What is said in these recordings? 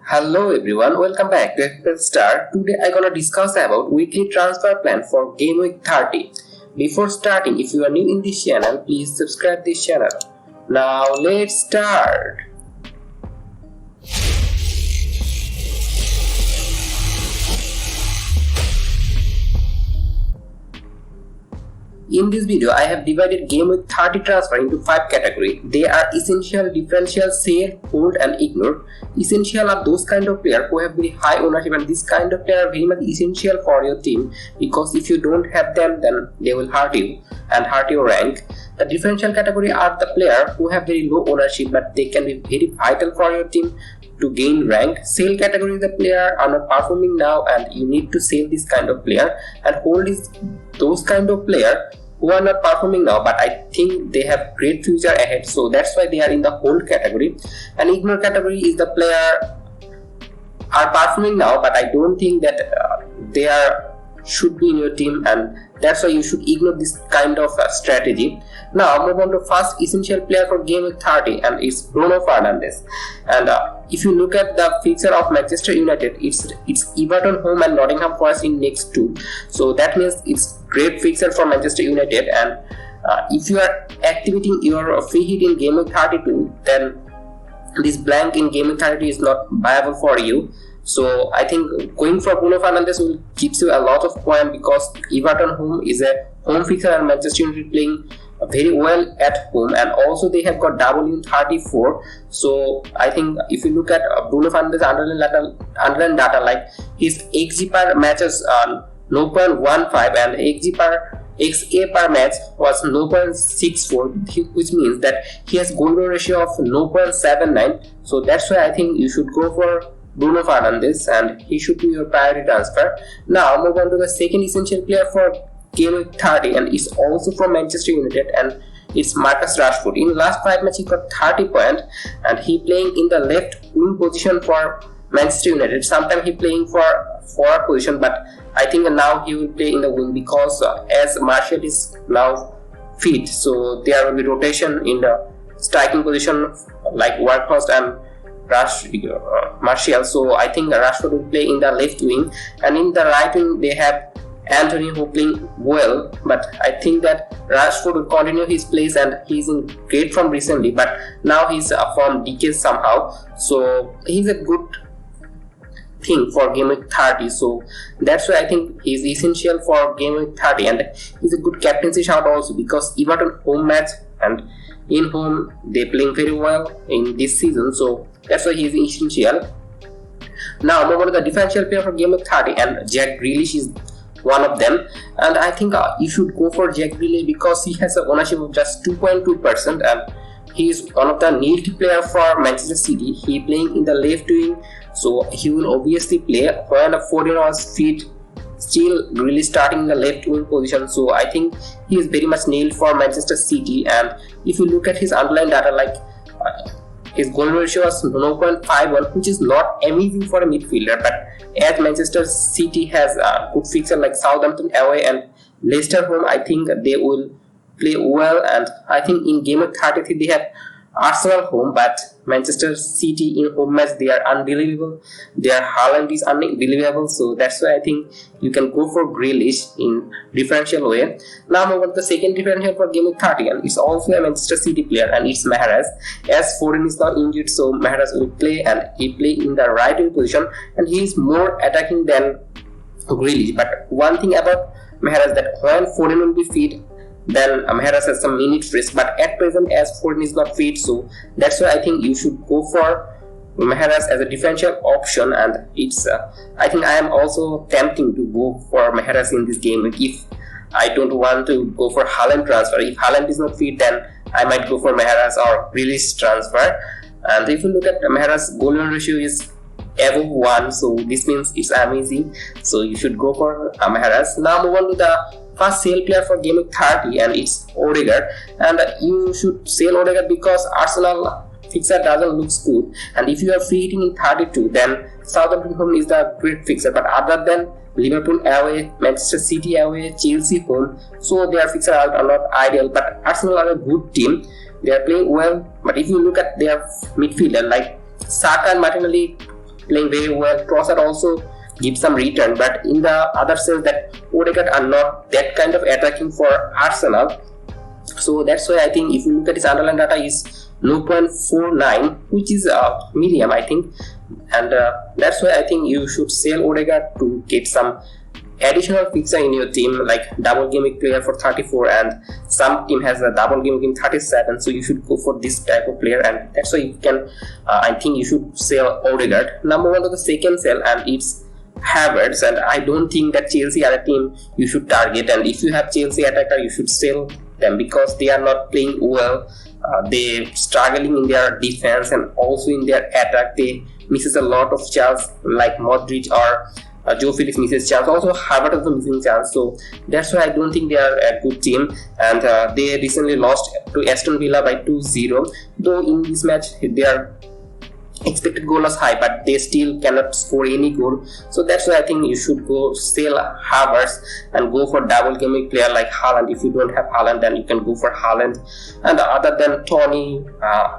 Hello everyone, welcome back to FPL STAR. Today I'm gonna discuss about weekly transfer plan for Game Week 30. Before starting, if you are new in this channel, please subscribe this channel. Now let's start. In this video, I have divided Game Week 30 transfer into 5 categories. They are essential, differential, sell, hold and ignore. Essential are those kind of players who have very high ownership, and this kind of player are very much essential for your team, because if you don't have them, then they will hurt you and hurt your rank. The differential category are the player who have very low ownership, but they can be very vital for your team to gain rank. Sell category is the player are not performing now and you need to sell this kind of player, and hold is those kind of player who are not performing now but I think they have great future ahead, so that's why they are in the hold category. And ignore category is the player are performing now but I don't think that they should be in your team, and that's why you should ignore this kind of strategy. Now move on to first essential player for Game Week 30, and it's Bruno Fernandes. And if you look at the fixture of Manchester United, it's Everton home and Nottingham Forest in next two, so that means it's great fixture for Manchester United. And if you are activating your free hit in Game Week 32, then this blank in Game Week 30 is not viable for you. So I think going for Bruno Fernandes will gives you a lot of point, because Everton home is a home fixture and Manchester United playing very well at home, and also they have got double in 34. So I think if you look at Bruno Fernandes underlying data like his XG per matches 0.15 and XA per match was 0.64, which means that he has goal ratio of 0.79. So that's why I think you should go for Bruno Fernandes and he should be your priority transfer. Now move on to the second essential player for Game Week 30, and it's also from Manchester United, and it's Marcus Rashford. In last 5 matches he got 30 points and he playing in the left wing position for Manchester United. Sometimes he playing for forward position, but I think now he will play in the wing, because as Martial is now fit, so there will be rotation in the striking position like Weghorst and Martial. So I think Rashford will play in the left wing, and in the right wing they have Anthony who playing well, but I think that Rashford will continue his place, and he's in great form recently, but now his form decays somehow, so he's a good thing for Game Week 30. So that's why I think he's essential for Game Week 30, and he's a good captaincy shout also, because Everton home match and in home they playing very well in this season, so that's why he's essential. Now move on to the differential player for Game Week 30, and Jack Grealish is one of them, and I think you should go for Jack Grealish because he has an ownership of just 2.2%, and he is one of the needed player for Manchester City. He playing in the left wing, so he will obviously play when Foden was fit. Still really starting in the left wing position, so I think he is very much nailed for Manchester City. And if you look at his underlying data, like his goal ratio was 0.51, which is not amazing for a midfielder, but as Manchester City has a good fixture like Southampton away and Leicester home, I think they will play well. And I think in Game of 33 they have Arsenal home, but Manchester City in home match they are unbelievable. Their Haaland is unbelievable, so that's why I think you can go for Grealish in differential way. Now move on to the second differential for Game Week 30, and it's also a Manchester City player, and it's Mahrez. As Foden is now injured, so Mahrez will play, and he play in the right wing position, and he is more attacking than Grealish. But one thing about Mahrez, that when Foden will be fit, then Mahrez has some minutes risk, but at present as Foden is not fit, so that's why I think you should go for Mahrez as a differential option. And it's I think I am also tempting to go for Mahrez in this game if I don't want to go for Haaland transfer. If Haaland is not fit, then I might go for Mahrez or Grealish transfer. And if you look at Mahrez goal ratio is above 1, so this means it's amazing, so you should go for Mahrez. Now move on to the first sale player for Game Week 30, and it's Odegaard. And you should sell Odegaard because Arsenal fixture doesn't look good, and if you are free hitting in 32, then Southampton home is the great fixture. But other than Liverpool away, Manchester City away, Chelsea home, so their fixture are not ideal. But Arsenal are a good team, they are playing well. But if you look at their midfielder like Saka and Martinelli playing very well. Trossard also gives some return, but in the other sense that Odegaard are not that kind of attacking for Arsenal. So that's why I think if you look at his underlying data is 0.49, which is medium, I think, and that's why I think you should sell Odegaard to get some additional fixture in your team, like double game week player for 34, and some team has a double game week in 37, so you should go for this type of player, and that's why you can I think you should sell Odegaard. Now move on to the second sell, and it's Havertz, and I don't think that Chelsea are a team you should target, and if you have Chelsea attacker you should sell them because they are not playing well. They struggling in their defense and also in their attack. They misses a lot of chance, like Modric or Joe Felix misses chance. Also Havertz also missing chance. So that's why I don't think they are a good team. And they recently lost to Aston Villa by 2-0. Though in this match their expected goal was high, but they still cannot score any goal. So that's why I think you should go sell Havertz and go for double game week player like Haaland. If you don't have Haaland, then you can go for Haaland. And other than Tony,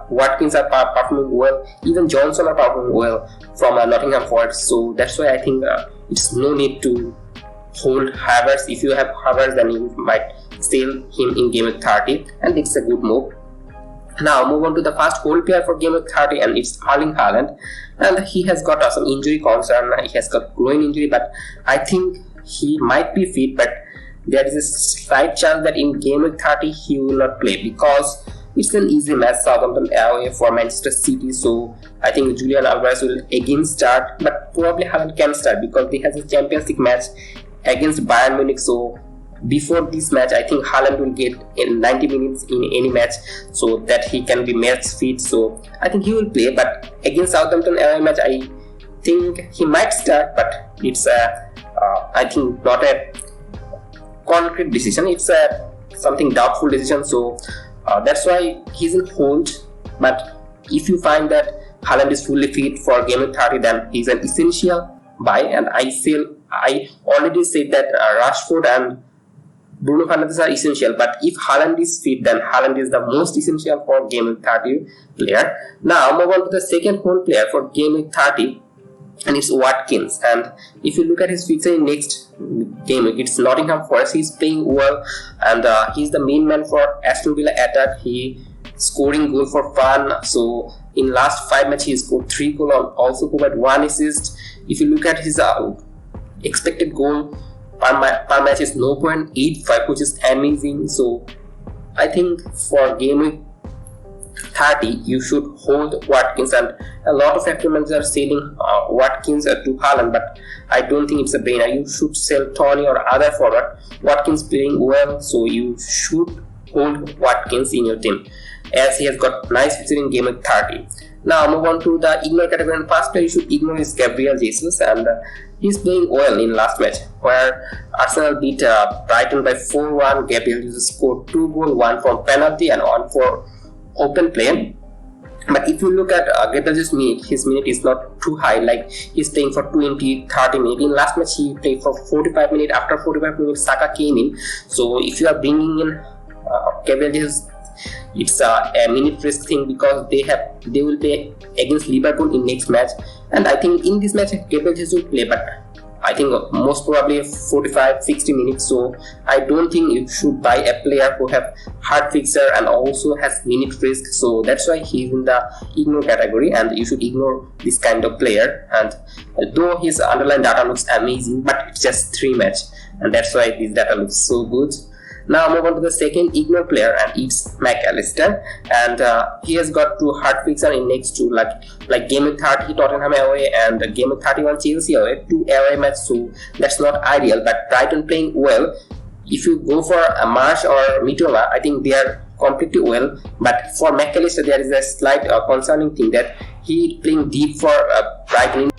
Watkins are performing well. Even Johnson are performing well from Nottingham Forest. So that's why I think it's no need to hold Havertz. If you have Havertz, then you might sell him in game week 30, and it's a good move. Now move on to the first hold player for game week 30, and it's Erling Haaland, and he has got some injury concern. He has got groin injury, but I think he might be fit, but there is a slight chance that in game week 30 he will not play because it's an easy match, Southampton away for Manchester City. So I think Julian Alvarez will again start, but probably Haaland can start because they have a Champions League match against Bayern Munich. So before this match, I think Haaland will get in 90 minutes in any match so that he can be match fit. So I think he will play, but against Southampton away match, I think he might start, but it's I think not a concrete decision. It's a something doubtful decision. So that's why he's in hold. But if you find that Haaland is fully fit for game week 30, then he's an essential buy. And I already said that Rashford and Bruno Fernandes are essential, but if Haaland is fit, then Haaland is the most essential for game week 30 player. Now move on to the second hold player for game week 30, and it's Watkins. And if you look at his fixture in next game week, it's Nottingham Forest. He's playing well, and he's the main man for Aston Villa attack. He scoring goal for fun. So in last 5 matches he scored 3 goals and also provided 1 assist. If you look at his expected goal per match is 0.85, which is amazing. So I think for game week 30 you should hold Watkins, and a lot of FPL managers are selling Watkins to Haaland, but I don't think it's a brainer. You should sell Tony or other forward. Watkins playing well, so you should hold Watkins in your team as he has got nice fixture in game week 30. Now move on to the ignore category, and first player you should ignore is Gabriel Jesus, and he's playing well in last match where Arsenal beat Brighton by 4-1. Gabriel Jesus scored 2 goals, 1 from penalty and 1 for open play. But if you look at Gabriel Jesus' minute, his minute is not too high, like he's playing for 20-30 minutes. In last match he played for 45 minutes. After 45 minutes Saka came in. So if you are bringing in Gabriel Jesus, it's a minute risk thing because they will play against Liverpool in next match, and I think in this match Gabriel Jesus will play, but I think most probably 45-60 minutes. So I don't think you should buy a player who have hard fixture and also has minute risk. So that's why he's in the ignore category, and you should ignore this kind of player. And though his underlying data looks amazing, but it's just 3 match, and that's why this data looks so good. Now move on to the second ignore player, and it's McAllister, and he has got 2 hard fixture in next 2, like game week 30 Tottenham away and game week 31 Chelsea away, 2 away match. So that's not ideal, but Brighton playing well. If you go for a Marsh or Mitoma, I think they are completely well, but for McAllister there is a slight concerning thing that he playing deep for Brighton.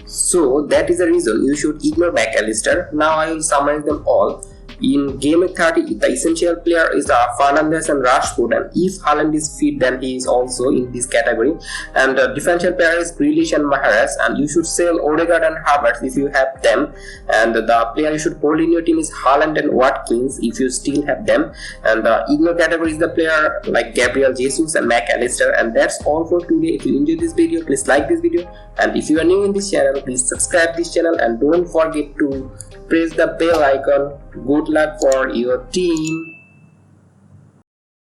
So that is the reason you should ignore McAllister. Now I will summarize them all. In game week 30, the essential player is Fernandes and Rashford, and if Haaland is fit, then he is also in this category. And differential player is Grealish and Mahrez, and you should sell Odegaard and Havertz if you have them. And the player you should hold in your team is Haaland and Watkins if you still have them. And the ignore category is the player like Gabriel Jesus and McAllister. And that's all for today. If you enjoyed this video, please like this video, and if you are new in this channel, please subscribe this channel and don't forget to press the bell icon. Good luck for your team.